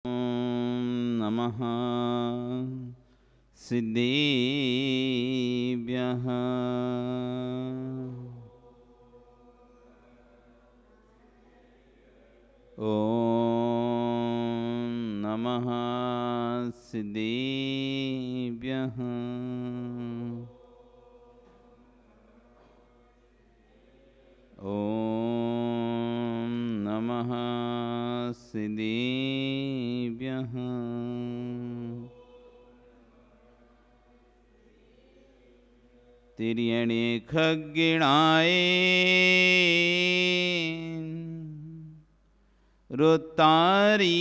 नमः सिद्धेभ्यः। ॐ नमः सिद्धेभ्यः। ॐ नमः सिद्धेभ्यः। तिर्यणे खग्गिणाय रुतारी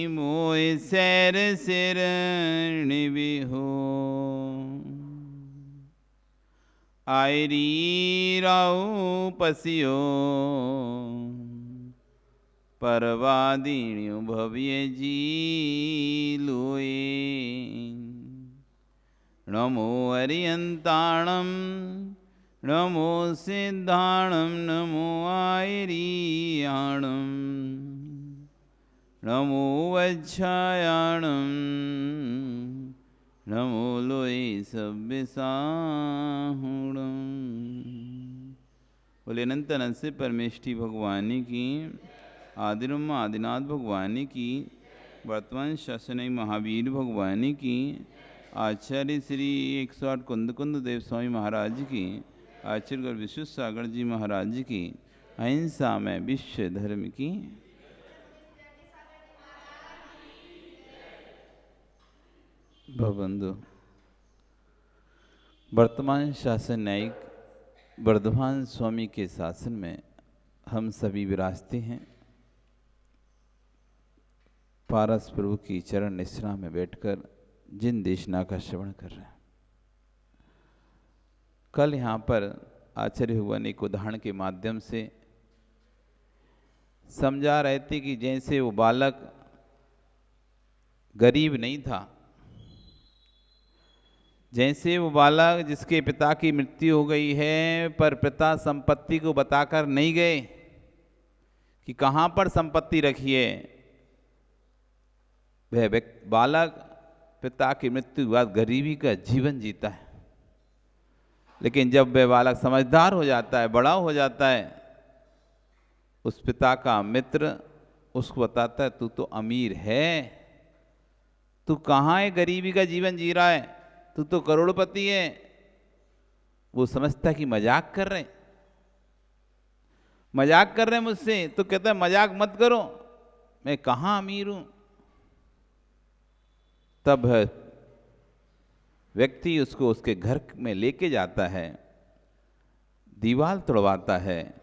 मोय सैर सिर निबिहो आयरी राहु पसियो परवादीण्यो भव्य जी लोए। नमो अरियंताणम नमो सिद्धाणम नमो आयरियाणम नमो वज्रायाणम नमो लोए सव्यसाहुणम। बोले अनंत अनंत से परमेष्ठी भगवानी की, आदिरम आदिनाथ भगवानी की, वर्तमान शासनी महावीर भगवानी की, आचार्य श्री 108 कुंद कुंद देव स्वामी महाराज की, आचार्य विश्व सागर जी महाराज की, अहिंसा में विश्व धर्म की। भवबंधु, वर्तमान शासन न्यायिक वर्धमान स्वामी के शासन में हम सभी विराजते हैं। पारस प्रभु की चरण निश्रा में बैठकर जिन देशना का श्रवण कर रहे हैं। कल यहाँ पर आचार्य हुआ ने एक उदाहरण के माध्यम से समझा रहे थे कि जैसे वो बालक गरीब नहीं था, जैसे वो बालक जिसके पिता की मृत्यु हो गई है पर पिता संपत्ति को बताकर नहीं गए कि कहाँ पर संपत्ति रखी है, वह बालक पिता की मृत्यु के बाद गरीबी का जीवन जीता है। लेकिन जब वह बालक समझदार हो जाता है, बड़ा हो जाता है, उस पिता का मित्र उसको बताता है तू तो अमीर है, तू कहाँ है गरीबी का जीवन जी रहा है, तू तो करोड़पति है। वो समझता है कि मजाक कर रहे मुझसे। तो कहता है मजाक मत करो, मैं कहाँ अमीर हूं। तब व्यक्ति उसको उसके घर में लेके जाता है, दीवार तोड़वाता है,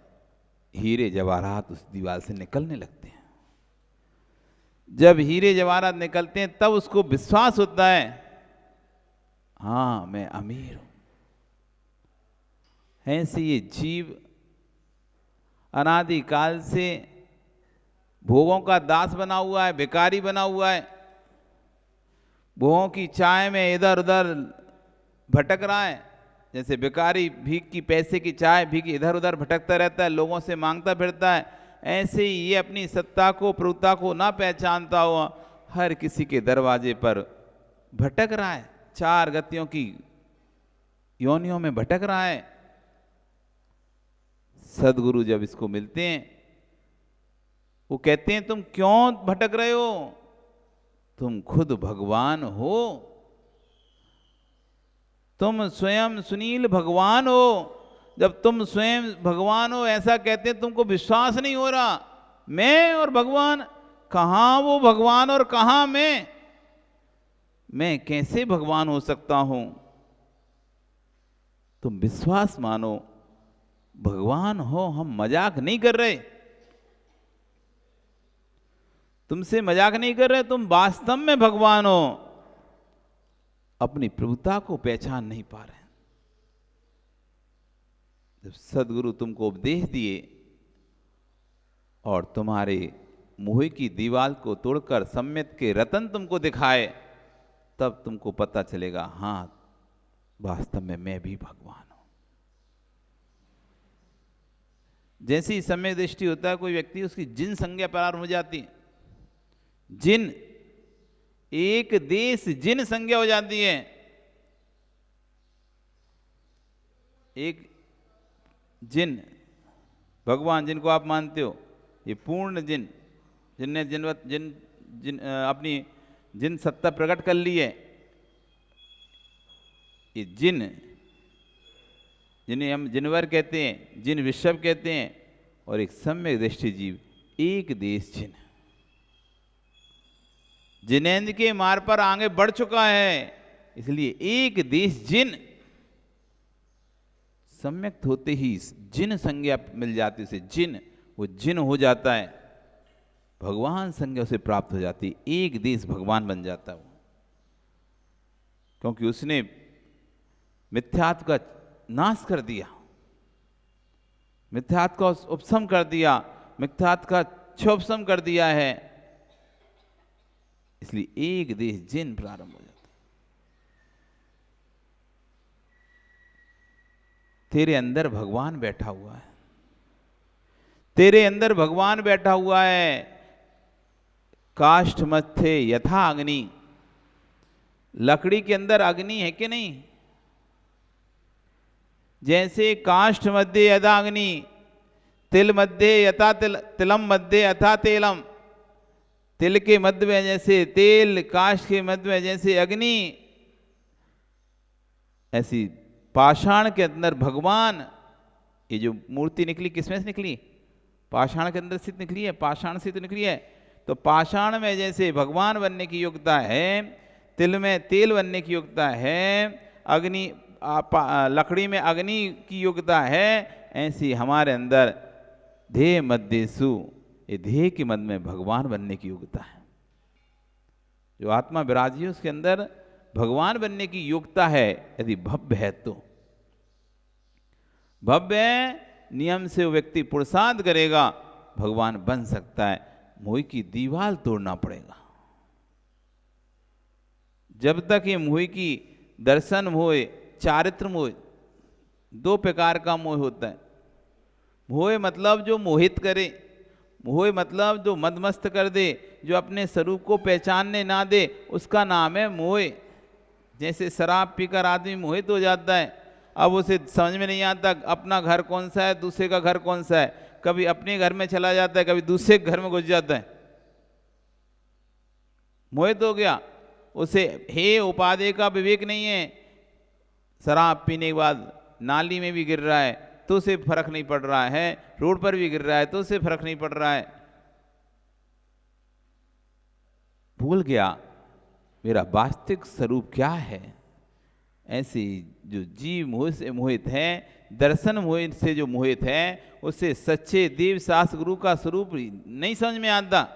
हीरे जवाहरात उस दीवार से निकलने लगते हैं। जब हीरे जवाहरात निकलते हैं तब उसको विश्वास होता है हाँ मैं अमीर हूं। ऐसे ये जीव अनादिकाल से भोगों का दास बना हुआ है, भिखारी बना हुआ है, भोगों की चाय में इधर उधर भटक रहा है। जैसे भिखारी भीख की, पैसे की चाय भीख इधर उधर भटकता रहता है, लोगों से मांगता फिरता है। ऐसे ही ये अपनी सत्ता को, प्रभुता को ना पहचानता हुआ हर किसी के दरवाजे पर भटक रहा है, चार गतियों की योनियों में भटक रहा है। सदगुरु जब इसको मिलते हैं वो कहते हैं तुम क्यों भटक रहे हो, तुम खुद भगवान हो, तुम स्वयं सुनील भगवान हो। जब तुम स्वयं भगवान हो ऐसा कहते हैं, तुमको विश्वास नहीं हो रहा मैं और भगवान, कहां वो भगवान और कहां मैं कैसे भगवान हो सकता हूं। तुम विश्वास मानो, भगवान हो, हम मजाक नहीं कर रहे, तुमसे मजाक नहीं कर रहे, तुम वास्तव में भगवान हो, अपनी प्रभुता को पहचान नहीं पा रहे। जब सदगुरु तुमको उपदेश दिए और तुम्हारे मोह की दीवार को तोड़कर सम्यत के रतन तुमको दिखाए, तब तुमको पता चलेगा हाँ वास्तव में मैं भी भगवान हूं। जैसे ही सम्यक दृष्टि होता है कोई व्यक्ति, उसकी जिन संज्ञा प्रारंभ हो जाती है। जिन एक देश जिन संज्ञा हो जाती है। एक जिन, भगवान जिनको आप मानते हो, ये पूर्ण जिन, जिनने अपनी जिन सत्ता प्रकट कर ली है, ये जिन, जिन्हें हम जिनवर कहते हैं, जिन विश्व कहते हैं, और एक सम्यक दृष्टि जीव, एक देश जिन, जिनेंद्र के मार्ग पर आगे बढ़ चुका है। इसलिए एक देश जिन, सम्यक होते ही जिन संज्ञा मिल जाती उसे, जिन, वो जिन हो जाता है, भगवान संज्ञा उसे प्राप्त हो जाती, एक देश भगवान बन जाता है वो, क्योंकि उसने मिथ्यात्व का नाश कर दिया, मिथ्यात्व का उपशम कर दिया, मिथ्यात्व का क्षोभशम कर दिया है। इसलिए एक देश जिन प्रारंभ हो जाता। तेरे अंदर भगवान बैठा हुआ है, तेरे अंदर भगवान बैठा हुआ है। काष्ठ मध्य यथा अग्नि, लकड़ी के अंदर अग्नि है कि नहीं? जैसे काष्ठ मध्य यथा अग्नि, तिल मध्य यथा तिलम मध्य यथा तेलम, तिल के मध्य में जैसे तेल, काष्ठ के मध्य में जैसे अग्नि, ऐसी पाषाण के अंदर भगवान। ये जो मूर्ति निकली किसमें से निकली? पाषाण के अंदर से निकली है, पाषाण से तो निकली है। तो पाषाण में जैसे भगवान बनने की योग्यता है, तिल में तेल बनने की योग्यता है, अग्नि लकड़ी में अग्नि की योग्यता है, ऐसी हमारे अंदर ध्येय मध्यसु, ये ध्येय के मध्य में भगवान बनने की योग्यता है। जो आत्मा विराजी है उसके अंदर भगवान बनने की योग्यता है। यदि भव्य है तो भव्य नियम से वो व्यक्ति पुरुषार्थ करेगा, भगवान बन सकता है। मोह की दीवार तोड़ना पड़ेगा। जब तक ये मोह की दर्शन मोह, चारित्र मोह, दो प्रकार का मोह होता है। मोह मतलब जो मोहित करे, मोह मतलब जो मदमस्त कर दे, जो अपने स्वरूप को पहचानने ना दे, उसका नाम है मोह। जैसे शराब पीकर आदमी मोहित हो जाता है, अब उसे समझ में नहीं आता अपना घर कौन सा है, दूसरे का घर कौन सा है। कभी अपने घर में चला जाता है, कभी दूसरे घर में घुस जाता है, मोहित हो गया। उसे हे उपादेय का विवेक नहीं है। शराब पीने के बाद नाली में भी गिर रहा है तो उसे फर्क नहीं पड़ रहा है, रोड पर भी गिर रहा है तो उसे फर्क नहीं पड़ रहा है। भूल गया मेरा वास्तविक स्वरूप क्या है। ऐसे जो जीव मोह से मोहित है, दर्शन मोहित से जो मोहित है, उसे सच्चे देव शास्त्र गुरु का स्वरूप नहीं समझ में आता।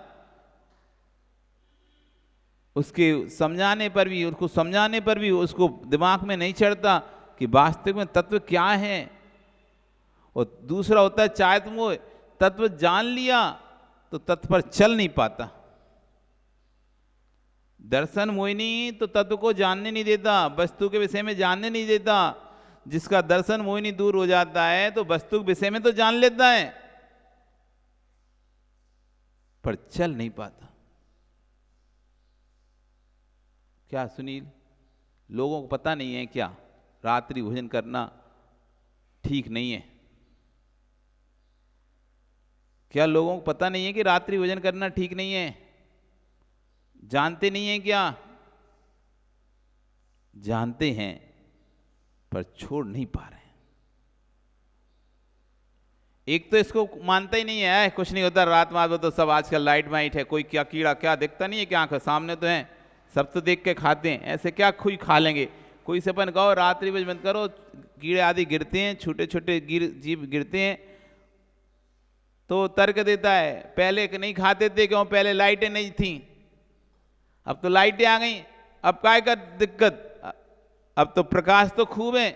उसके समझाने पर भी, उसको समझाने पर भी उसको दिमाग में नहीं चढ़ता कि वास्तविक में तत्व क्या है। और दूसरा होता है चायत मोह, तत्व जान लिया तो तत्व पर चल नहीं पाता। दर्शन मोहिनी तो तत्व को जानने नहीं देता, वस्तु के विषय में जानने नहीं देता। जिसका दर्शन मोहिनी दूर हो जाता है तो वस्तु के विषय में तो जान लेता है, पर चल नहीं पाता। क्या सुनील, लोगों को पता नहीं है क्या रात्रि भोजन करना ठीक नहीं है? क्या लोगों को पता नहीं है कि रात्रि भोजन करना ठीक नहीं है? जानते नहीं हैं क्या? जानते हैं पर छोड़ नहीं पा रहे हैं। एक तो इसको मानता ही नहीं है, कुछ नहीं होता, रात में तो सब आजकल लाइट वाइट है, कोई क्या कीड़ा क्या दिखता नहीं है क्या, आंख सामने तो है, सब तो देख के खाते हैं, ऐसे क्या खुई खा लेंगे। कोई से अपन कहो रात्रि भोजन बंद करो, कीड़े आदि गिरते हैं, छोटे छोटे जीव गिरते हैं, तो तर्क देता है पहले नहीं खाते थे, क्यों? पहले लाइटें नहीं थी, अब तो लाइटें आ गई, अब काय का दिक्कत, अब तो प्रकाश तो खूब है।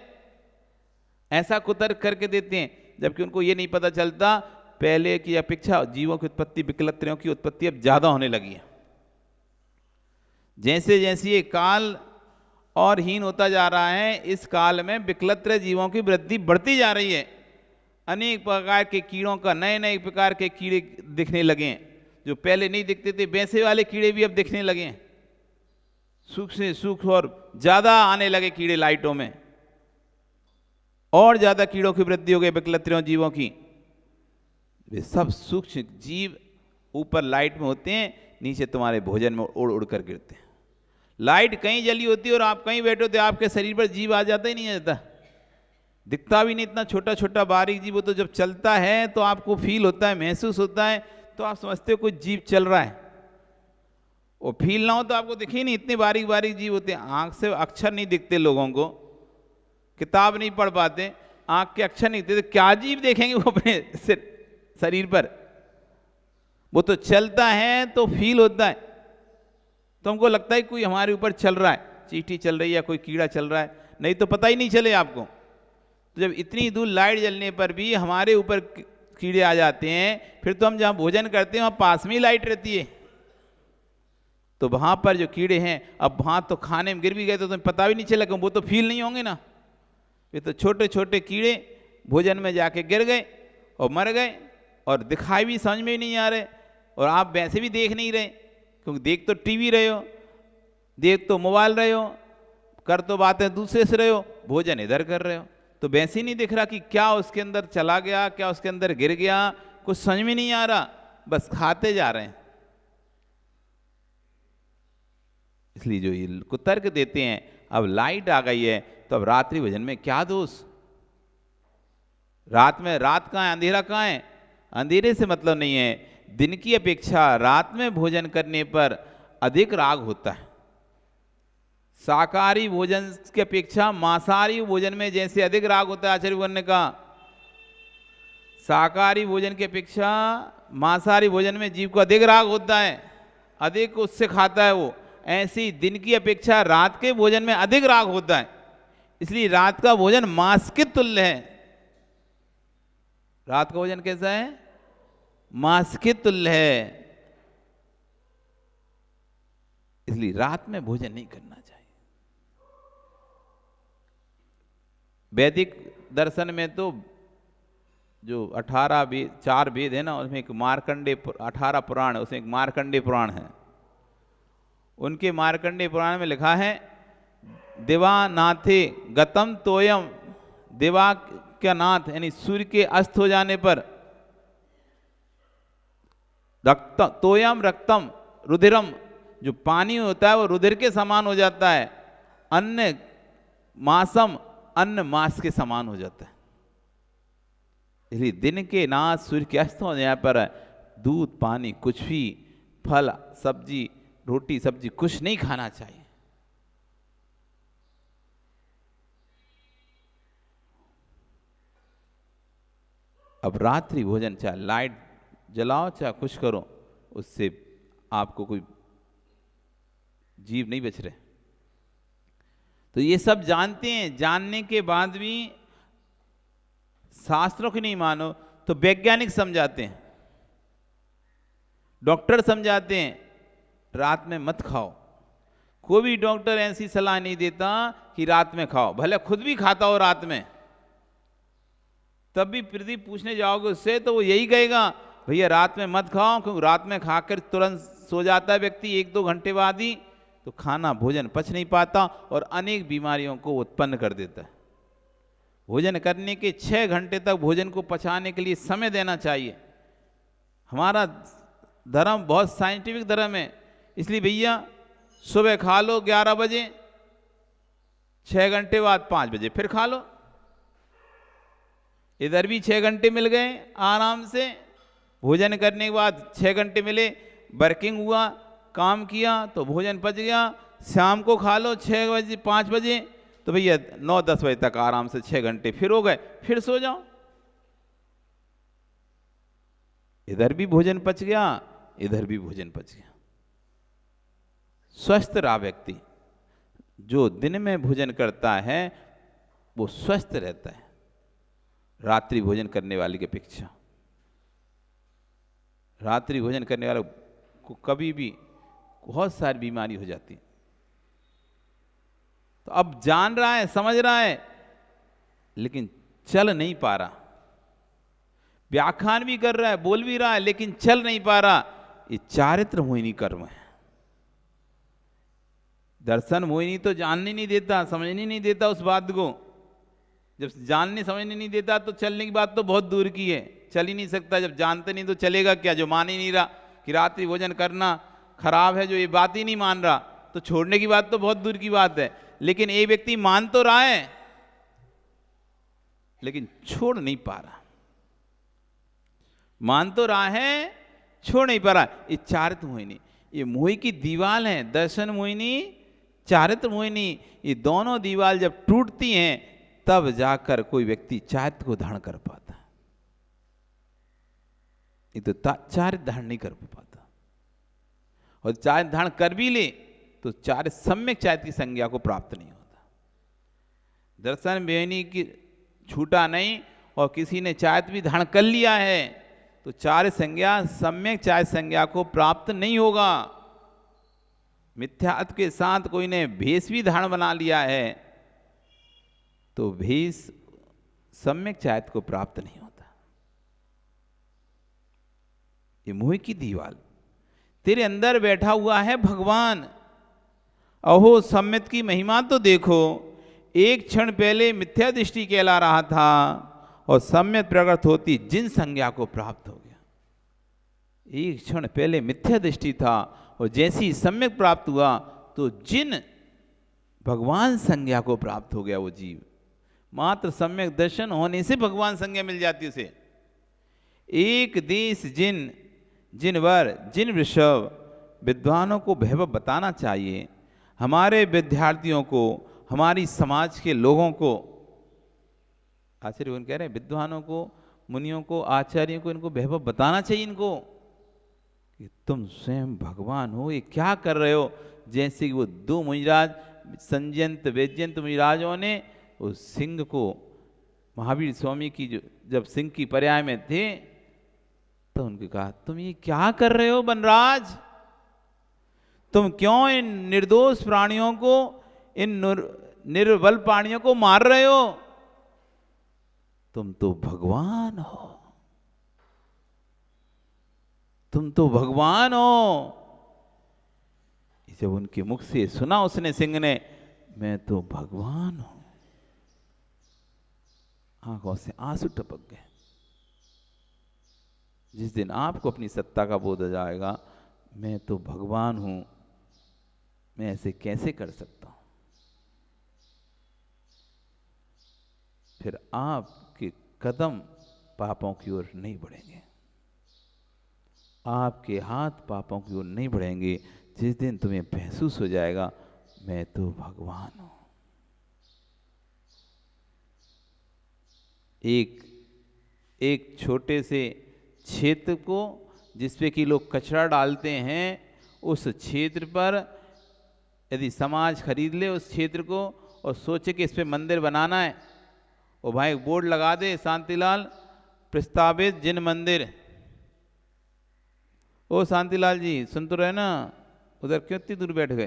ऐसा कुतर्क करके देते हैं, जबकि उनको ये नहीं पता चलता पहले की अपेक्षा जीवों की उत्पत्ति, विकलत्रियों की उत्पत्ति अब ज्यादा होने लगी है। जैसे जैसे ये काल और हीन होता जा रहा है, इस काल में विकलत्र जीवों की वृद्धि बढ़ती जा रही है। अनेक प्रकार के कीड़ों का, नए नए प्रकार के कीड़े दिखने लगे हैं, जो पहले नहीं दिखते थे, वैसे वाले कीड़े भी अब दिखने लगे हैं। सुख से सुख और ज्यादा आने लगे कीड़े लाइटों में, और ज्यादा कीड़ों की वृद्धि हो गई, विकलत्रियों जीवों की। वे सब सूक्ष्म जीव ऊपर लाइट में होते हैं, नीचे तुम्हारे भोजन में उड़ उड़ कर गिरते हैं। लाइट कहीं जली होती है और आप कहीं बैठे होते, आपके शरीर पर जीव आ जाता ही नहीं आ जाता, दिखता भी नहीं, इतना छोटा छोटा बारीक जीव। वो तो जब चलता है तो आपको फील होता है, महसूस होता है, तो आप समझते हो कुछ जीव चल रहा है। वो फील ना हो तो आपको दिखे नहीं, इतने बारीक बारीक जीव होते हैं। आंख से अक्षर नहीं दिखते लोगों को, किताब नहीं पढ़ पाते, आंख के अक्षर नहीं दिखते, तो क्या जीव देखेंगे वो अपने शरीर पर। वो तो चलता है तो फील होता है, तो हमको लगता है कोई हमारे ऊपर चल रहा है, चींटी चल रही है, कोई कीड़ा चल रहा है, नहीं तो पता ही नहीं चले आपको। तो जब इतनी दूर लाइट जलने पर भी हमारे ऊपर कीड़े आ जाते हैं, फिर तो हम जहाँ भोजन करते हैं वहाँ पास में ही लाइट रहती है, तो वहाँ पर जो कीड़े हैं, अब वहाँ तो खाने में गिर भी गए तो तुम्हें पता भी नहीं चला, वो तो फील नहीं होंगे ना। ये तो छोटे छोटे कीड़े भोजन में जाके गिर गए और मर गए, और दिखाई भी समझ में ही नहीं आ रहे, और आप वैसे भी देख नहीं रहे, क्योंकि देख तो टीवी रहे हो, देख तो मोबाइल रहे हो, कर तो बातें दूसरे से रहे हो, भोजन इधर कर रहे हो, तो वैसे ही नहीं दिख रहा कि क्या उसके अंदर चला गया, क्या उसके अंदर गिर गया, कुछ समझ में नहीं आ रहा, बस खाते जा रहे हैं। इसलिए जो ये कुतर्क देते हैं, अब लाइट आ गई है तो अब रात्रि भोजन में क्या दोष। रात में, रात कहाँ है, अंधेरा कहाँ है, अंधेरे से मतलब नहीं है। दिन की अपेक्षा रात में भोजन करने पर अधिक राग होता है। शाकाहारी भोजन की अपेक्षा मांसाहारी भोजन में जैसे अधिक राग होता है, आचार्य ने कहा शाकाहारी भोजन की अपेक्षा मांसाहारी भोजन में जीव को अधिक राग होता है, अधिक उससे खाता है वो। ऐसे ही दिन की अपेक्षा रात के भोजन में अधिक राग होता है, इसलिए रात का भोजन मांस के तुल्य है। रात का भोजन कैसा है, मांस के तुल्य है, इसलिए रात में भोजन नहीं करना चाहिए। वैदिक दर्शन में तो जो 18 वेद, 4 वेद है ना, उसमें एक मार्कंडे 18 पुराण है, उसमें एक मार्कंडे पुराण है। उनके मार्कंडे पुराण में लिखा है, दिवानाथे गतम तोयम, दिवा का नाथ यानी सूर्य के अस्त हो जाने पर, रक्त तोयम रक्तम रुधिरम, जो पानी होता है वो रुधिर के समान हो जाता है, अन्न मासम, अन्न मास के समान हो जाता है। इसलिए दिन के नाथ सूर्य के अस्त हो जाने पर दूध पानी कुछ भी, फल सब्जी रोटी सब्जी कुछ नहीं खाना चाहिए। अब रात्रि भोजन चाहे लाइट जलाओ चाहे कुछ करो, उससे आपको कोई जीव नहीं बच रहे। तो ये सब जानते हैं, जानने के बाद भी शास्त्रों की नहीं मानो तो वैज्ञानिक समझाते हैं, डॉक्टर समझाते हैं रात में मत खाओ। कोई भी डॉक्टर ऐसी सलाह नहीं देता कि रात में खाओ, भले खुद भी खाता हो रात में, तब भी प्रदीप पूछने जाओगे उससे तो वो यही कहेगा भैया रात में मत खाओ, क्योंकि रात में खाकर तुरंत सो जाता है व्यक्ति 1-2 घंटे बाद ही, तो खाना भोजन पच नहीं पाता और अनेक बीमारियों को उत्पन्न कर देता है। भोजन करने के 6 घंटे तक भोजन को पचाने के लिए समय देना चाहिए। हमारा धर्म बहुत साइंटिफिक धर्म है, इसलिए भैया सुबह खा लो 11 बजे, 6 घंटे बाद 5 बजे फिर खा लो। इधर भी 6 घंटे मिल गए आराम से, भोजन करने के बाद 6 घंटे मिले, वर्किंग हुआ, काम किया तो भोजन पच गया। शाम को खा लो 6 बजे 5 बजे, तो भैया 9-10 बजे तक आराम से 6 घंटे फिर हो गए, फिर सो जाओ। इधर भी भोजन पच गया, इधर भी भोजन पच गया। स्वस्थ रहा व्यक्ति, जो दिन में भोजन करता है वो स्वस्थ रहता है रात्रि भोजन करने वाले की अपेक्षा। रात्रि भोजन करने वाले को कभी भी बहुत सारी बीमारी हो जाती है। तो अब जान रहा है, समझ रहा है, लेकिन चल नहीं पा रहा, व्याख्यान भी कर रहा है, बोल भी रहा है, लेकिन चल नहीं पा रहा। ये चारित्र मोहिनी कर्म है। दर्शन मोहिनी तो जानने नहीं देता, समझने नहीं देता उस बात को। जब जानने समझने नहीं देता तो चलने की बात तो बहुत दूर की है, चल ही नहीं सकता। जब जानते नहीं तो चलेगा क्या? जो मान ही नहीं रहा कि रात्रि भोजन करना खराब है, जो ये बात ही नहीं मान रहा, तो छोड़ने की बात तो बहुत दूर की बात है। लेकिन ये व्यक्ति मान तो रहा है लेकिन छोड़ नहीं पा रहा। मान तो रहा है, छोड़ नहीं पा रहा। ये चारित्र मोहिनी, ये मोही की दीवाल है। दर्शन मोहिनी, चारित्र मोहिनी, ये दोनों दीवाल जब टूटती हैं तब जाकर कोई व्यक्ति चारित्र को धारण कर पाता। ये तो चारित्र धारण नहीं कर पाता, और चारित्र धारण कर भी ले तो चारित्र सम्यक चारित्र की संज्ञा को प्राप्त नहीं होता। दर्शन मोहिनी की छूटा नहीं, और किसी ने चारित्र भी धारण कर लिया है तो चारित्र संज्ञा सम्यक चारित्र संज्ञा को प्राप्त नहीं होगा। मिथ्यात्व के साथ कोई ने भेष भी धारण बना लिया है तो भेष सम्यक चारित्र को प्राप्त नहीं होता। ये मोह की दीवाल, तेरे अंदर बैठा हुआ है भगवान। अहो सम्यक की महिमा तो देखो, एक क्षण पहले मिथ्या दृष्टि कहला रहा था और सम्यक प्रकट होती जिन संज्ञा को प्राप्त हो गया। एक क्षण पहले मिथ्या दृष्टि था और जैसे ही सम्यक प्राप्त हुआ तो जिन भगवान संज्ञा को प्राप्त हो गया वो जीव। मात्र सम्यक दर्शन होने से भगवान संज्ञा मिल जाती है उसे। एक देश जिन, जिन वर, जिन वृषभ, विद्वानों को वैभव बताना चाहिए। हमारे विद्यार्थियों को, हमारी समाज के लोगों को, आचार्य कह रहे हैं विद्वानों को, मुनियों को, आचार्यों को, इनको वैभव बताना चाहिए इनको कि तुम स्वयं भगवान हो। ये क्या कर रहे हो? जैसे कि वो दो मुनिराज संजयंत वैजयंत मुनिराजों ने उस सिंह को, महावीर स्वामी की जब सिंह की पर्याय में थे तो उनके कहा तुम ये क्या कर रहे हो बनराज? तुम क्यों इन निर्दोष प्राणियों को, इन निर्बल प्राणियों को मार रहे हो? तुम तो भगवान हो, तुम तो भगवान हो। जब उनके मुख से सुना उसने, सिंह ने, मैं तो भगवान हूं, आंखों से आंसू टपक गए। जिस दिन आपको अपनी सत्ता का बोध हो जाएगा, मैं तो भगवान हूं, मैं ऐसे कैसे कर सकता हूं, फिर आपके कदम पापों की ओर नहीं बढ़ेंगे, आपके हाथ पापों की ओर नहीं बढ़ेंगे। जिस दिन तुम्हें महसूस हो जाएगा मैं तो भगवान हूं। एक छोटे से क्षेत्र को जिसपे कि लोग कचरा डालते हैं, उस क्षेत्र पर यदि समाज खरीद ले उस क्षेत्र को और सोचे कि इस पे मंदिर बनाना है, और भाई एक बोर्ड लगा दे, शांतिलाल प्रस्तावित जिन मंदिर। ओ शांतिलाल जी सुन तो रहे ना, उधर क्यों इतनी दूर बैठ गए?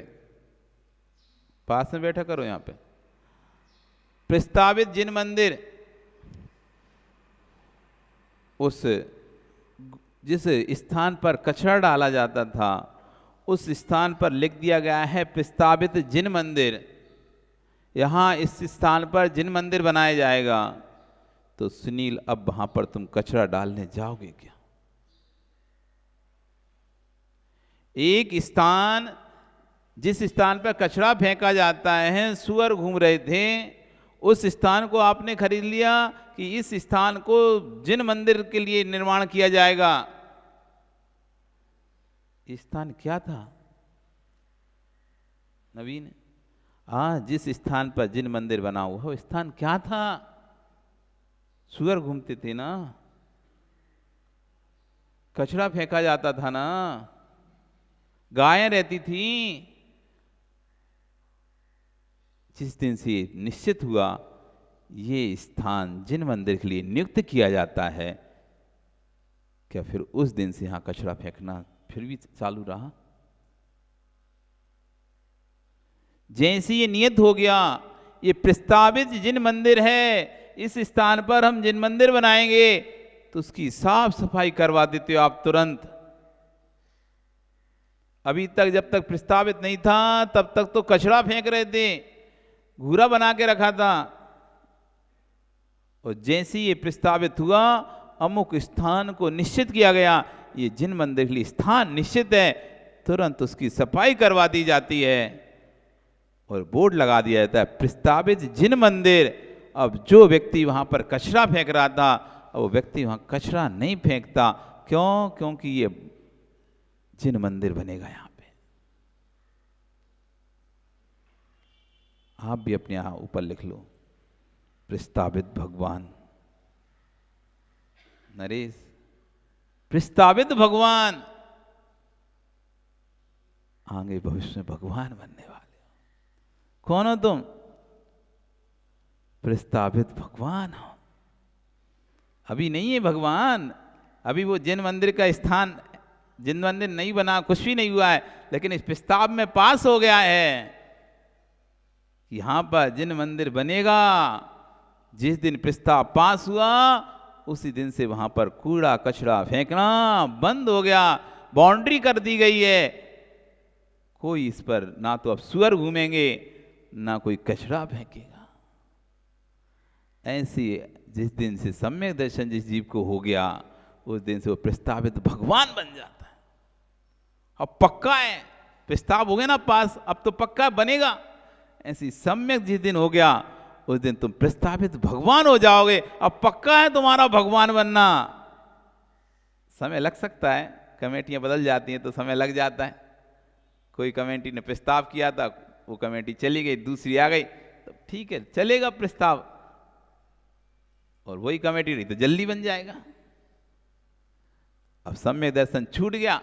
पास में बैठा करो। यहाँ पे प्रस्तावित जिन मंदिर, उस जिस स्थान पर कचरा डाला जाता था उस स्थान पर लिख दिया गया है प्रस्तावित जिन मंदिर। यहाँ इस स्थान पर जिन मंदिर बनाया जाएगा। तो सुनील, अब वहां पर तुम कचरा डालने जाओगे क्या? एक स्थान, जिस स्थान पर कचरा फेंका जाता है, सुअर घूम रहे थे, उस स्थान को आपने खरीद लिया कि इस स्थान को जिन मंदिर के लिए निर्माण किया जाएगा। स्थान क्या था नवीन? जिस स्थान पर जिन मंदिर बना हुआ वो स्थान क्या था? सुअर घूमते थे ना, कचरा फेंका जाता था ना, गायें रहती थी। जिस दिन से निश्चित हुआ ये स्थान जिन मंदिर के लिए नियुक्त किया जाता है, क्या फिर उस दिन से यहां कचरा फेंकना फिर भी चालू रहा? जैसे ये नियत हो गया ये प्रस्तावित जिन मंदिर है, इस स्थान पर हम जिन मंदिर बनाएंगे, तो उसकी साफ सफाई करवा देते हो आप तुरंत। अभी तक जब तक प्रस्तावित नहीं था तब तक तो कचरा फेंक रहे थे, घूरा बना के रखा था। और जैसे ही ये प्रस्तावित हुआ, अमुक स्थान को निश्चित किया गया, ये जिन मंदिर के लिए स्थान निश्चित है, तुरंत उसकी सफाई करवा दी जाती है और बोर्ड लगा दिया जाता है, प्रस्तावित जिन मंदिर। अब जो व्यक्ति वहां पर कचरा फेंक रहा था, वो व्यक्ति वहां कचरा नहीं फेंकता। क्यों? क्योंकि ये जिन मंदिर बनेगा यहां पे। आप भी अपने यहां ऊपर लिख लो, प्रस्तावित भगवान। नरेश, प्रस्तावित भगवान, आगे भविष्य में भगवान बनने वाले हो। कौन हो तुम? प्रस्तावित भगवान हो। अभी नहीं है भगवान, अभी वो जिन मंदिर का स्थान, जिन मंदिर नहीं बना, कुछ भी नहीं हुआ है, लेकिन इस प्रस्ताव में पास हो गया है कि यहां पर जिन मंदिर बनेगा। जिस दिन प्रस्ताव पास हुआ उसी दिन से वहां पर कूड़ा कचरा फेंकना बंद हो गया, बाउंड्री कर दी गई है। कोई इस पर ना तो अब सुअर घूमेंगे, ना कोई कचरा फेंकेगा। ऐसी जिस दिन से सम्यक दर्शन जिस जीव को हो गया, उस दिन से वो प्रस्तावित भगवान बन जाता है। अब पक्का है, प्रस्ताव हो गया ना पास, अब तो पक्का बनेगा। ऐसी सम्यक जिस दिन हो गया, उस दिन तुम प्रस्तावित भगवान हो जाओगे। अब पक्का है तुम्हारा भगवान बनना। समय लग सकता है, कमेटियां बदल जाती हैं तो समय लग जाता है। कोई कमेटी ने प्रस्ताव किया था, वो कमेटी चली गई, दूसरी आ गई, तो ठीक है चलेगा प्रस्ताव। और वही कमेटी रही तो जल्दी बन जाएगा। अब सम्यक दर्शन छूट गया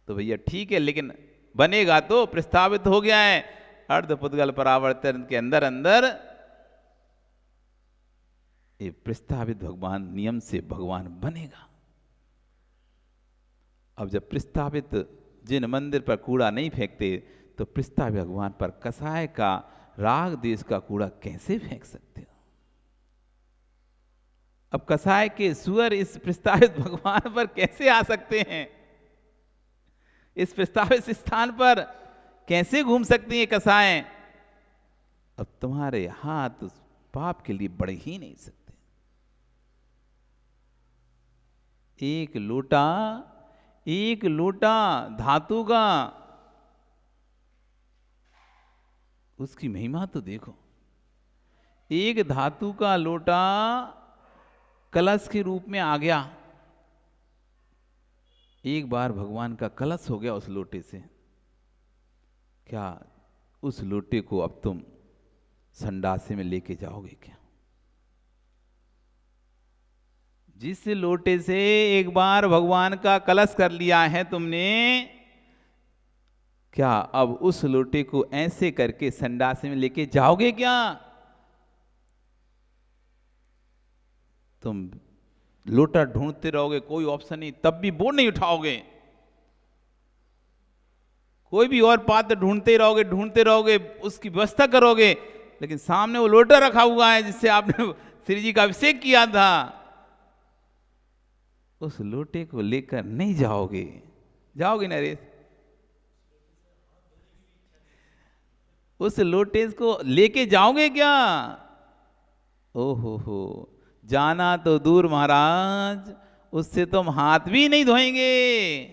तो भैया ठीक है, लेकिन बनेगा तो, प्रस्तावित हो गया है। अर्धपुद्गल परावर्तन के अंदर अंदर ये प्रस्तावित भगवान नियम से भगवान बनेगा। अब जब प्रस्तावित जिन मंदिर पर कूड़ा नहीं फेंकते, तो प्रस्तावित भगवान पर कसाय का, राग देश का कूड़ा कैसे फेंक सकते हो? अब कसाय के सुअर इस प्रस्तावित भगवान पर कैसे आ सकते हैं? इस प्रस्तावित स्थान पर कैसे घूम सकती है कसाय? अब तुम्हारे हाथ उस पाप के लिए बढ़ ही नहीं सकते। एक लोटा धातु का, उसकी महिमा तो देखो। एक धातु का लोटा कलश के रूप में आ गया। एक बार भगवान का कलश हो गया उस लोटे से, क्या उस लोटे को अब तुम संडासे में लेके जाओगे क्या? जिस लोटे से एक बार भगवान का कलश कर लिया है तुमने, क्या अब उस लोटे को ऐसे करके संडासे में लेके जाओगे क्या? तुम लोटा ढूंढते रहोगे, कोई ऑप्शन नहीं, तब भी वो नहीं उठाओगे। कोई भी और पात्र ढूंढते रहोगे, उसकी व्यवस्था करोगे, लेकिन सामने वो लोटा रखा हुआ है जिससे आपने श्री जी का अभिषेक किया था, उस लोटे को लेकर नहीं जाओगे। जाओगे नरेश? उस लोटे को लेके जाओगे क्या? ओहो हो, जाना तो दूर महाराज, उससे तुम हाथ भी नहीं धोएंगे।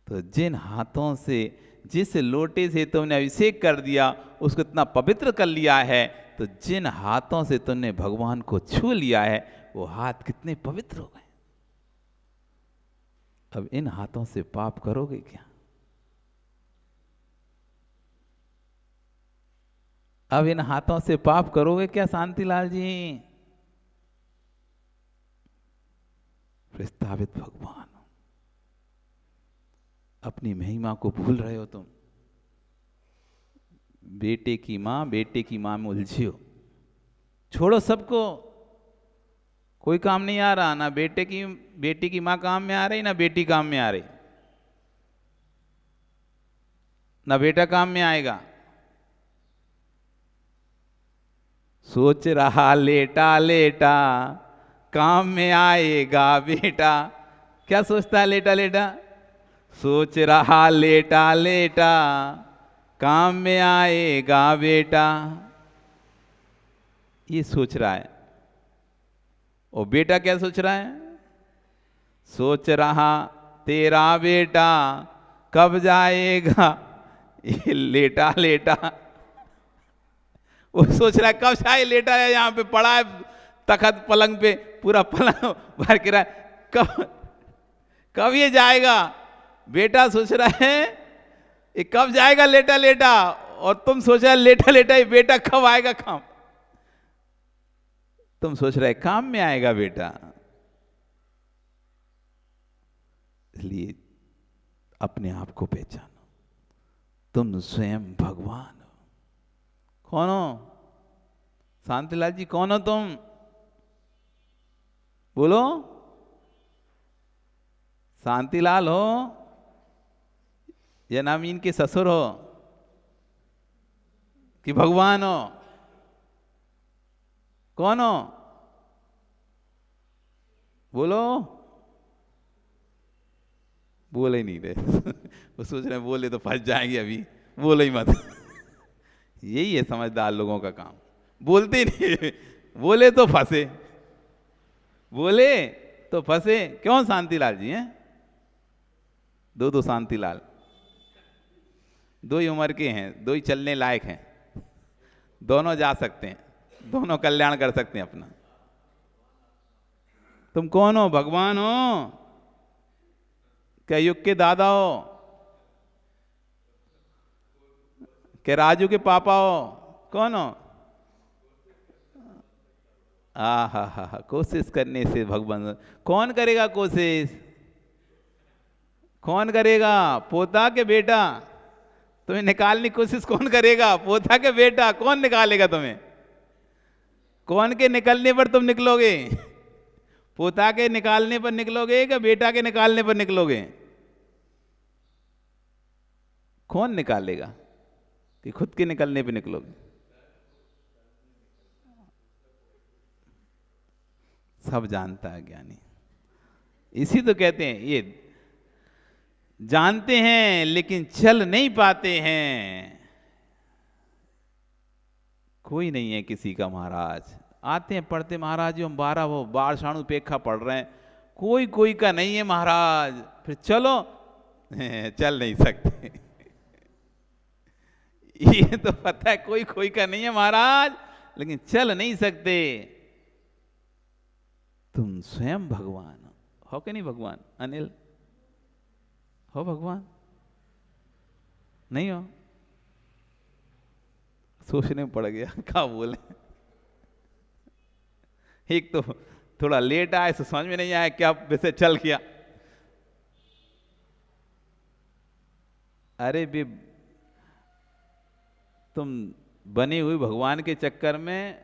तो जिन हाथों से, जिस लोटे से तुमने अभिषेक कर दिया, उसको इतना पवित्र कर लिया है, तो जिन हाथों से तुमने भगवान को छू लिया है, वो हाथ कितने पवित्र हो गए। अब इन हाथों से पाप करोगे क्या? अब इन हाथों से पाप करोगे क्या शांतिलाल जी? प्रस्तावित भगवान, अपनी महिमा को भूल रहे हो तुम। बेटे की मां में उलझे हो। छोड़ो सबको, कोई काम नहीं आ रहा, ना बेटी की मां काम में आ रही, ना बेटी काम में आ रही, ना बेटा काम में आएगा। सोच रहा लेटा लेटा काम में आएगा बेटा। क्या सोचता है लेटा लेटा? सोच रहा लेटा लेटा काम में आएगा बेटा, ये सोच रहा है। और बेटा क्या सोच रहा है? सोच रहा तेरा बेटा कब जाएगा ये लेटा लेटा। वो सोच रहा है कब जाए, लेटा है यहाँ पे पड़ा है तखत पलंग पे, पूरा पलंग भर के रहा है, कब ये जाएगा। बेटा सोच रहा है ये कब जाएगा लेटा लेटा, और तुम सोच रहे लेटा लेटा ये बेटा कब आएगा काम। तुम सोच रहे काम में आएगा बेटा। इसलिए अपने आप को पहचानो, तुम स्वयं भगवान हो। कौन हो? शांतिलाल जी कौन हो तुम? बोलो। शांतिलाल हो या नामीन के ससुर हो कि भगवान हो? कौन हो? बोलो। बोले ही नहीं रहे वो सोच रहे हैं बोले तो फंस जाएंगे, अभी बोले ही मत यही है समझदार लोगों का काम, बोलते ही नहीं बोले तो फंसे, बोले तो फंसे। क्यों शांतिलाल जी हैं? दो शांतिलाल, दो ही उम्र के हैं, दो ही चलने लायक हैं, दोनों जा सकते हैं, दोनों कल्याण कर सकते हैं अपना। तुम कौन हो? भगवान हो? क्या युग के दादा हो? क्या राजू के पापा हो? कौन हो? हा, कोशिश करने से भगवान। कौन करेगा कोशिश? कौन करेगा? पोता के बेटा? तुम्हें निकालने की कोशिश कौन करेगा? पोता के बेटा? कौन निकालेगा तुम्हें? कौन के निकलने पर तुम निकलोगे? पोता के निकालने पर निकलोगे कि बेटा के निकालने पर निकलोगे? कौन निकालेगा? कि खुद के निकलने पे निकलोगे? सब जानता है ज्ञानी, इसी तो कहते हैं ये जानते हैं लेकिन चल नहीं पाते हैं। कोई नहीं है किसी का महाराज। आते हैं पढ़ते महाराज जी हम 12 वो बारसाणु पेखा पढ़ रहे हैं, कोई कोई का नहीं है महाराज। फिर चलो चल नहीं सकते ये तो पता है कोई कोई का नहीं है महाराज, लेकिन चल नहीं सकते। तुम स्वयं भगवान हो कि नहीं? भगवान अनिल हो? भगवान नहीं हो? सोचने में पड़ गया क्या बोले। एक तो थोड़ा लेट आए तो समझ में नहीं आया क्या वैसे चल गया। अरे भी तुम बने हुए भगवान के चक्कर में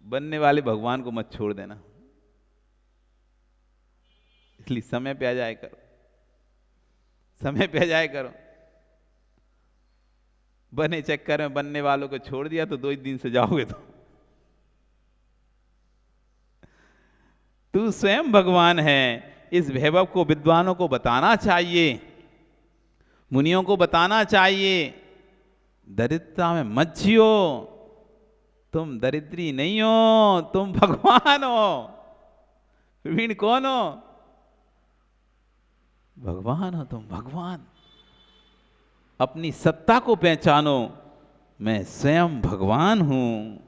बनने वाले भगवान को मत छोड़ देना। इसलिए समय पे आ जाए करो, समय पे आ जाए करो। बने चक्कर में बनने वालों को छोड़ दिया तो 2 ही दिन से जाओगे। तो तू स्वयं भगवान है, इस वैभव को विद्वानों को बताना चाहिए, मुनियों को बताना चाहिए। दरिद्रता में मत जियो, तुम दरिद्री नहीं हो, तुम भगवान हो। प्रवीण कौन हो? भगवान हो तुम, भगवान। अपनी सत्ता को पहचानो, मैं स्वयं भगवान हूं।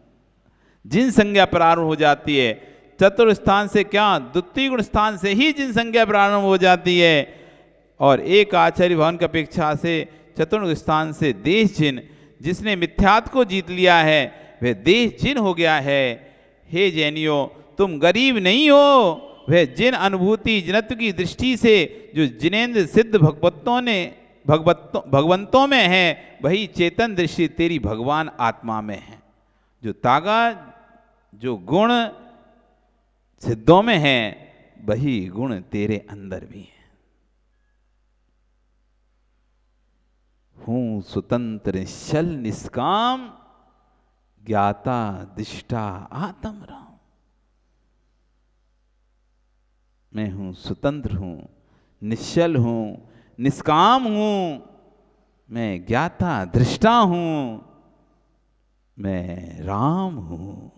जिन संज्ञा प्रारंभ हो जाती है चतुर्थ स्थान से, क्या द्वितीय गुण स्थान से ही जिन संज्ञा प्रारंभ हो जाती है, और एक आचार्य भवन की अपेक्षा से चतुर्थ स्थान से देश जिन, जिसने मिथ्यात्व को जीत लिया है वह देश जिन हो गया है। हे जैनियों, तुम गरीब नहीं हो, वह जिन अनुभूति जिनत्व की दृष्टि से जो जिनेन्द्र सिद्ध भगवंतों में है, वही चेतन दृष्टि तेरी भगवान आत्मा में है। जो तागा जो गुण सिद्धों में है, वही गुण तेरे अंदर भी है। हूं स्वतंत्र निश्चल निष्काम, ज्ञाता दिष्टा आत्म राम। मैं हूं स्वतंत्र हूं, निश्चल हूं, निष्काम हूं, मैं ज्ञाता दृष्टा हूं, मैं राम हूं,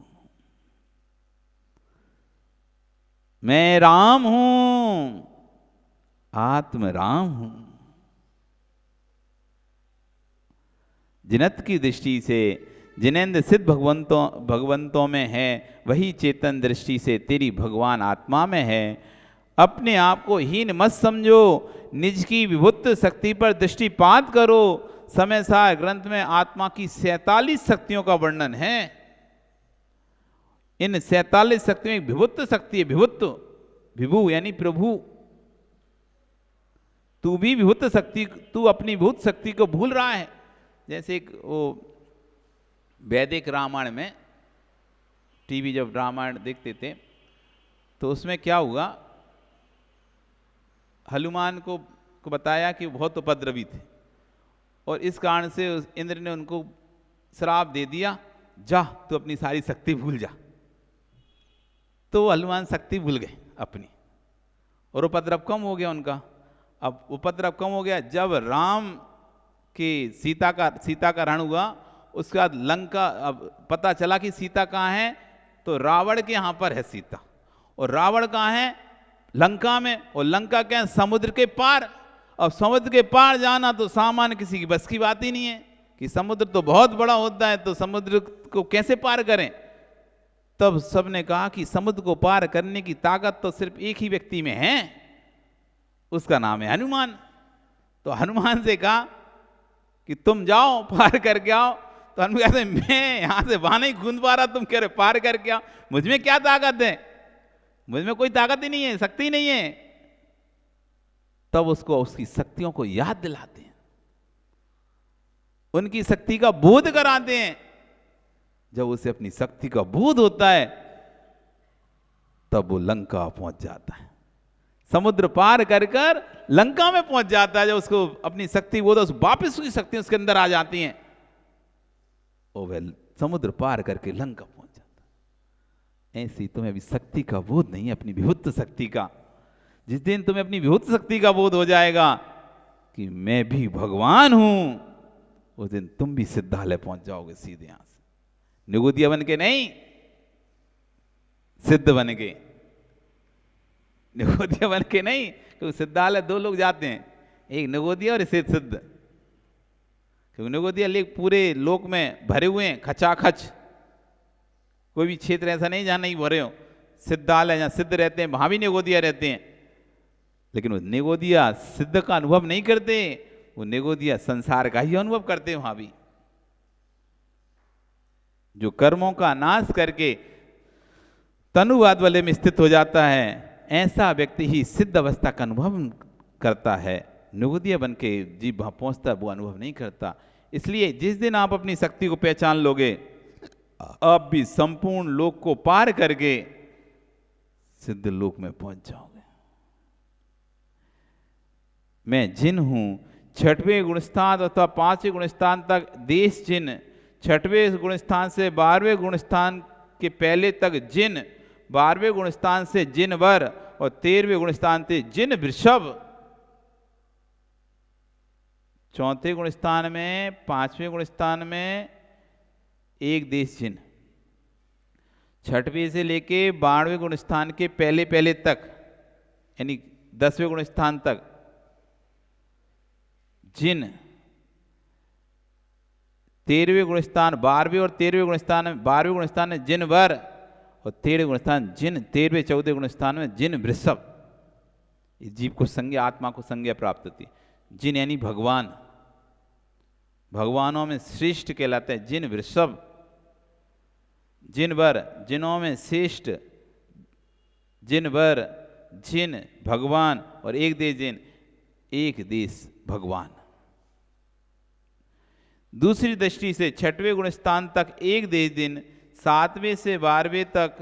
मैं राम हूं, आत्म राम हूं। जिनत की दृष्टि से जिनेन्द्र सिद्ध भगवंतों में है, वही चेतन दृष्टि से तेरी भगवान आत्मा में है। अपने आप को हीन मत समझो, निज की विभुत शक्ति पर दृष्टिपात करो। समय सार ग्रंथ में आत्मा की 47 शक्तियों का वर्णन है। इन 47 शक्तियों में विभुत शक्ति है, विभुत्व, विभु यानी प्रभु। तू भी विभुत शक्ति, तू अपनी विभुत शक्ति को भूल रहा है। जैसे एक वो वैदिक रामायण में, टीवी जब रामायण देखते थे तो उसमें क्या हुआ, हनुमान को बताया कि बहुत उपद्रवी थे और इस कारण से इंद्र ने उनको श्राप दे दिया, जा तू अपनी सारी शक्ति भूल जा। तो हनुमान शक्ति भूल गए अपनी और उपद्रव कम हो गया उनका। अब उपद्रव कम हो गया जब राम की सीता का हरण हुआ, उसके बाद लंका, अब पता चला कि सीता कहाँ है, तो रावण के यहाँ पर है सीता, और रावण कहाँ है, लंका में, और लंका क्या है, समुद्र के पार। अब समुद्र के पार जाना तो सामान्य किसी की बस की बात ही नहीं है, कि समुद्र तो बहुत बड़ा होता है, तो समुद्र को कैसे पार करें। तब सबने कहा कि समुद्र को पार करने की ताकत तो सिर्फ एक ही व्यक्ति में है, उसका नाम है हनुमान। तो हनुमान से कहा कि तुम जाओ पार करके आओ। तो हनुमान कहते हैं मैं यहां से वहां नहीं कूद पा रहा, तुम कह रहे पार करके आओ, मुझ में क्या ताकत है, मुझ में कोई ताकत ही नहीं है, शक्ति नहीं है। तब उसको उसकी शक्तियों को याद दिलाते हैं, उनकी शक्ति का बोध कराते हैं। जब उसे अपनी शक्ति का बोध होता है तब वो लंका पहुंच जाता है, समुद्र पार कर कर लंका में पहुंच जाता है। जब उसको अपनी शक्ति बोध, वापिस उसकी शक्ति उसके अंदर आ जाती हैं और वह समुद्र पार करके लंका पहुंच जाता है। ऐसी तुम्हें अभी शक्ति का बोध नहीं है, अपनी विभुत शक्ति का। जिस दिन तुम्हें अपनी विभुत शक्ति का बोध हो जाएगा कि मैं भी भगवान हूं, उस दिन तुम भी सिद्धालय पहुंच जाओगे सीधे यहां से, निगोदिया बन के नहीं, सिद्ध बन के। निगोदिया बन के नहीं, क्योंकि सिद्धालय दो लोग जाते हैं, एक निगोदिया और एक सिद्ध। क्योंकि निगोदिया लेक पूरे लोक में भरे हुए हैं खचाखच, कोई भी क्षेत्र ऐसा नहीं जहां नहीं भरे हो। सिद्धालय जहां सिद्ध रहते हैं वहां भी निगोदिया रहते हैं, लेकिन वो निगोदिया सिद्ध का अनुभव नहीं करते, वो निगोदिया संसार का ही अनुभव करते हैं। वहां भी जो कर्मों का नाश करके तनुवाद वाले में स्थित हो जाता है, ऐसा व्यक्ति ही सिद्ध अवस्था का अनुभव करता है। निगोदिया बन के जीव वहां पहुंचता है, वो अनुभव नहीं करता। इसलिए जिस दिन आप अपनी शक्ति को पहचान लोगे, आप भी संपूर्ण लोक को पार करके सिद्ध लोक में पहुंच जाओगे। मैं जिन हूं, छठवें गुणस्थान अथवा 5वें गुणस्थान तक देश जिन, 6वें गुणस्थान से 12वें गुणस्थान के पहले तक जिन, 12वें गुणस्थान से जिन वर, और 13वें गुणस्थान से जिन वृषभ। 4वें गुणस्थान में, 5वें गुणस्थान में एक देश जिन, 6वें से लेके 12वें गुणस्थान के पहले तक, यानी 10वें गुणस्थान तक जिन, 13वें गुणस्थान 12वें और 13वें गुणस्थान में, 12वें गुणस्थान में जिन वर और 13वें गुणस्थान जिन, 13वें 14वें गुणस्थान में जिन वृषभ। इस जीव को संज्ञा, आत्मा को संज्ञा प्राप्त होती। जिन यानी भगवान, भगवानों में श्रेष्ठ कहलाते हैं जिन वृषभ। जिन वर, जिनों में श्रेष्ठ, जिन वर, जिन भगवान, और एक देश जिन, एक देश भगवान। दूसरी दृष्टि से 6वें गुणस्थान तक एक देश जिन, 7वें से 12वें तक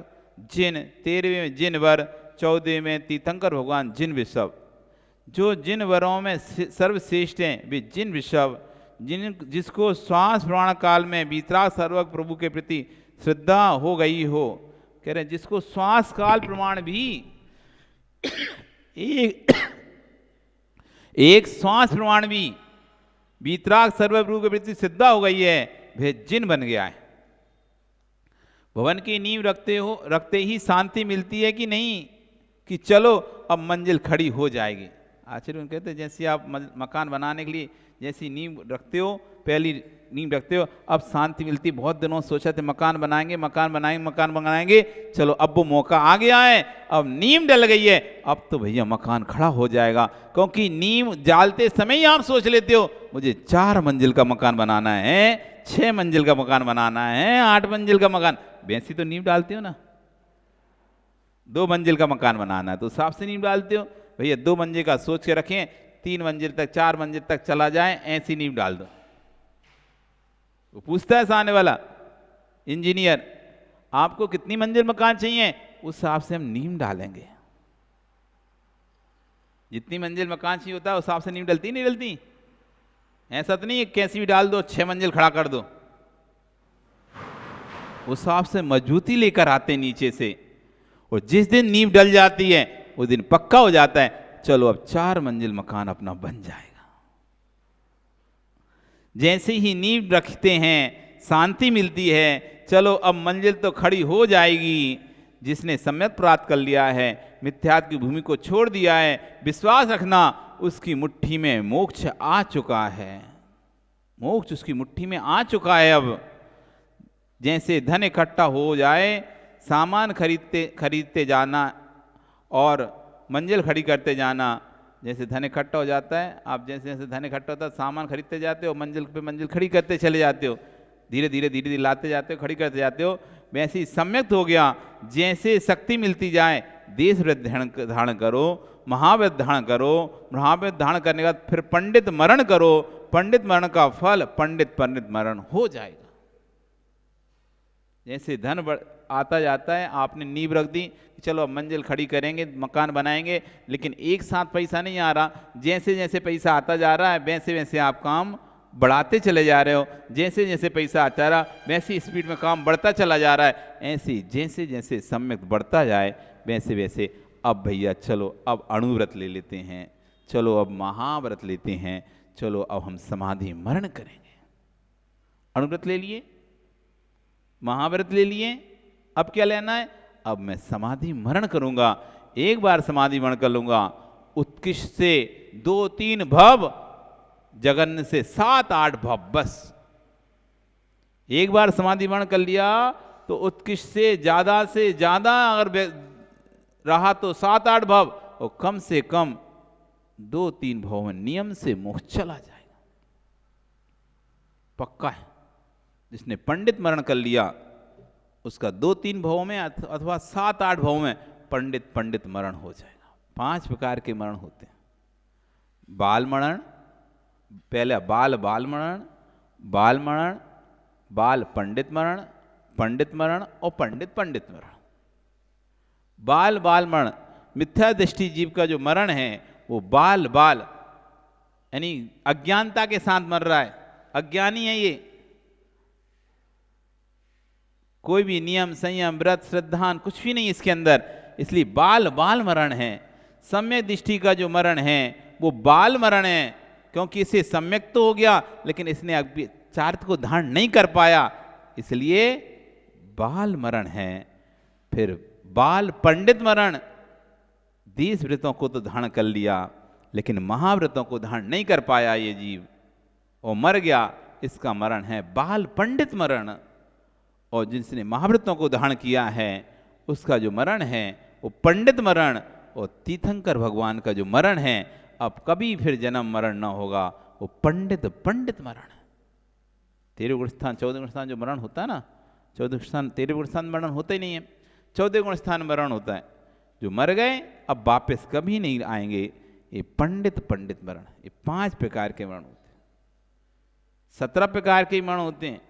जिन, 13वें में जिन वर, 14वें में तीर्थंकर भगवान जिन वृषभ। जो जिन वरों में सर्वश्रेष्ठ हैं वे जिन वृषभ, जिसको श्वास प्राण काल में वीतराग सर्वक प्रभु के प्रति श्रद्धा हो गई हो। कह रहे हैं जिसको श्वास काल प्रमाण भी एक श्वास प्रमाण भी वीतराग सर्वभूत वृत्ति सिद्धा हो गई है, वह जिन बन गया है। भवन की नींव रखते ही शांति मिलती है कि नहीं, कि चलो अब मंजिल खड़ी हो जाएगी। आचार्य कहते हैं जैसे आप मकान बनाने के लिए जैसी नींव रखते हो, पहली नींव रखते हो, अब शांति मिलती। बहुत दिनों सोचा थे मकान बनाएंगे मकान बनाएंगे मकान बनाएंगे, चलो अब वो मौका आ गया है, अब नींव डल गई है, अब तो भैया मकान खड़ा हो जाएगा। क्योंकि नींव डालते समय ही आप सोच लेते हो मुझे 4 मंजिल का मकान बनाना है, 6 मंजिल का मकान बनाना है, 8 मंजिल का मकान। वैसी तो नींव डालते हो ना, 2 मंजिल का मकान बनाना है तो साफ से नींव डालते हो। भैया 2 मंजिल का सोच के रखें, 3 मंजिल तक 4 मंजिल तक चला जाए, ऐसी नींव डाल दो। वो पूछता है सामने वाला इंजीनियर आपको कितनी मंजिल मकान चाहिए, उस हिसाब से हम नींव डालेंगे। जितनी मंजिल मकान चाहिए होता है उस हिसाब से नींव डलती नहीं डलती। ऐसा तो नहीं है कैसी भी डाल दो 6 मंजिल खड़ा कर दो, उस हिसाब से मजबूती लेकर आते नीचे से। और जिस दिन नींव डल जाती है उस दिन पक्का हो जाता है चलो अब 4 मंजिल मकान अपना बन जाएगा। जैसे ही नींव रखते हैं शांति मिलती है, चलो अब मंजिल तो खड़ी हो जाएगी। जिसने सम्यक प्राप्त कर लिया है, मिथ्यात्व की भूमि को छोड़ दिया है, विश्वास रखना उसकी मुट्ठी में मोक्ष आ चुका है। मोक्ष उसकी मुट्ठी में आ चुका है। अब जैसे धन इकट्ठा हो जाए, सामान खरीदते जाना और मंजिल खड़ी करते जाना। जैसे धन इकट्ठा हो जाता है, आप जैसे जैसे धन इकट्ठा होता है सामान खरीदते जाते हो, मंजिल पे मंजिल खड़ी करते चले जाते हो, धीरे धीरे लाते जाते हो, खड़ी करते जाते हो। वैसे ही सम्यक हो गया। जैसे शक्ति मिलती जाए देश वृत्ति धारण करो, महाव्रत धारण करो, महाव्रत धारण करने के बाद फिर पंडित मरण करो। पंडित मरण का फल पंडित मरण हो जाएगा। जैसे धन आता जाता है, आपने नींव रख दी चलो अब मंजिल खड़ी करेंगे मकान बनाएंगे, लेकिन एक साथ पैसा नहीं आ रहा। जैसे जैसे पैसा आता जा रहा है वैसे वैसे आप काम बढ़ाते चले जा रहे हो। जैसे जैसे पैसा आता रहा वैसी स्पीड में काम बढ़ता चला जा रहा है। ऐसे जैसे जैसे सम्यक बढ़ता जाए वैसे वैसे अब भैया चलो अब अणुव्रत ले लेते हैं, चलो अब महाव्रत लेते हैं, चलो अब हम समाधि मरण करेंगे। अणुव्रत ले लिए, महाव्रत ले लिए, अब क्या लेना है, अब मैं समाधि मरण करूंगा। एक बार समाधि मरण कर लूंगा, उत्कृष्ट से 2-3 भव, जगन्य से 7-8 भव। बस एक बार समाधि मरण कर लिया तो उत्कृष्ट से ज्यादा अगर रहा तो 7-8 भव, और कम से कम 2-3 भव में नियम से मोक्ष चला जाएगा। पक्का है। जिसने पंडित मरण कर लिया उसका 2-3 भवों में अथवा 7-8 भवों में पंडित मरण हो जाएगा। 5 प्रकार के मरण होते हैं। बाल मरण, पहले बाल मरण, बाल पंडित मरण और पंडित मरण। बाल मरण मिथ्या दृष्टि जीव का जो मरण है वो बाल यानी अज्ञानता के साथ मर रहा है, अज्ञानी है ये। कोई भी नियम संयम व्रत श्रद्धान कुछ भी नहीं इसके अंदर, इसलिए बाल मरण है। सम्यक दृष्टि का जो मरण है वो बाल मरण है, क्योंकि इसे सम्यक तो हो गया लेकिन इसने चारित्र को धारण नहीं कर पाया, इसलिए बाल मरण है। फिर बाल पंडित मरण, 20 व्रतों को तो धारण कर लिया लेकिन महाव्रतों को धारण नहीं कर पाया ये जीव और मर गया, इसका मरण है बाल पंडित मरण। और जिसने महाव्रतों को धारण किया है उसका जो मरण है वो पंडित मरण। और तीर्थंकर भगवान का जो मरण है अब कभी फिर जन्म मरण न होगा, वो पंडित मरण। 13 गुण स्थान 14 गुण स्थान जो मरण होता है ना, 14 स्थान 13 गुण स्थान मरण होता ही नहीं है, 14 गुण स्थान मरण होता है। जो मर गए अब वापस कभी नहीं आएंगे, ये पंडित मरण। ये 5 प्रकार के मरण होते हैं। 17 प्रकार के मरण होते हैं।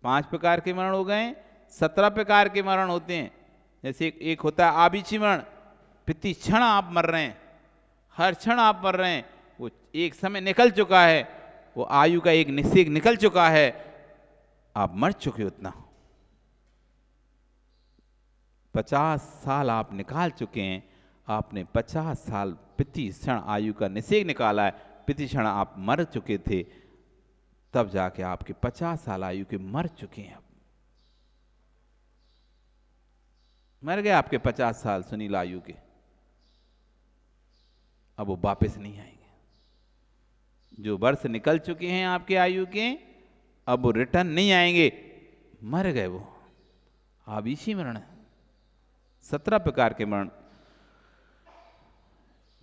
5 प्रकार के मरण हो गए, 17 प्रकार के मरण होते हैं। जैसे एक होता है आबिची मरण, प्रति क्षण आप मर रहे हैं, हर क्षण आप मर रहे हैं। वो एक समय निकल चुका है, वो आयु का एक निश्चय निकल चुका है, आप मर चुके उतना। 50 साल आप निकाल चुके हैं, आपने 50 साल प्रति क्षण आयु का निषेध निकाला है, प्रति क्षण आप मर चुके थे, तब जाके आपके 50 साल आयु के मर चुके हैं। मर गए आपके 50 साल सुनील आयु के, अब वो वापस नहीं आएंगे। जो वर्ष निकल चुके हैं आपके आयु के, अब वो रिटर्न नहीं आएंगे, मर गए वो। आविषी मरण है, 17 प्रकार के मरण।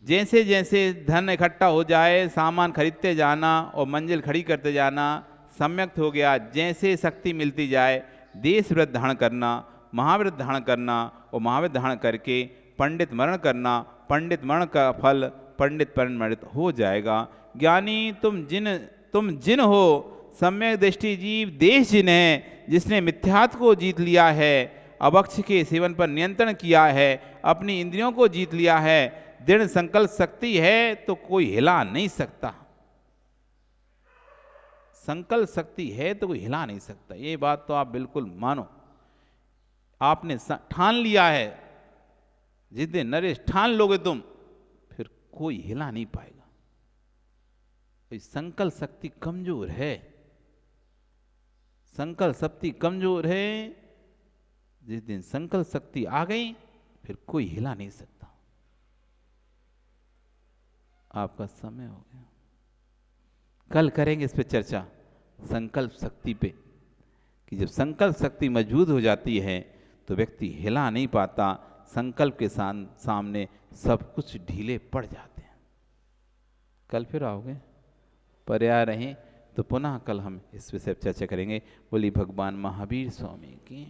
जैसे जैसे धन इकट्ठा हो जाए, सामान खरीदते जाना और मंजिल खड़ी करते जाना, सम्यक्त हो गया, जैसे शक्ति मिलती जाए, देश व्रत धारण करना, महाव्रत धारण करना, और महाव्रत धारण करके पंडित मरण करना, पंडित मरण का फल पंडित परिमृत हो जाएगा। ज्ञानी तुम जिन हो, सम्यक दृष्टि जीव देश जिन है, जिसने मिथ्यात्व को जीत लिया है, अभक्ष के सेवन पर नियंत्रण किया है, अपनी इंद्रियों को जीत लिया है, दृढ़ संकल्प शक्ति है तो कोई हिला नहीं सकता। संकल्प शक्ति है तो कोई हिला नहीं सकता, ये बात तो आप बिल्कुल मानो। आपने ठान लिया है, जिस दिन नरेश ठान लोगे तुम, फिर कोई हिला नहीं पाएगा। संकल्प शक्ति कमजोर है, संकल्प शक्ति कमजोर है। जिस दिन संकल्प शक्ति आ गई, फिर कोई हिला नहीं सकता। आपका समय हो गया, कल करेंगे इस पे चर्चा, संकल्प शक्ति पे, कि जब संकल्प शक्ति मजबूत हो जाती है तो व्यक्ति हिला नहीं पाता, संकल्प के सामने सब कुछ ढीले पड़ जाते हैं। कल फिर आओगे, पर्याय रहें तो पुनः कल हम इस विषय पर चर्चा करेंगे। बोली भगवान महावीर स्वामी की।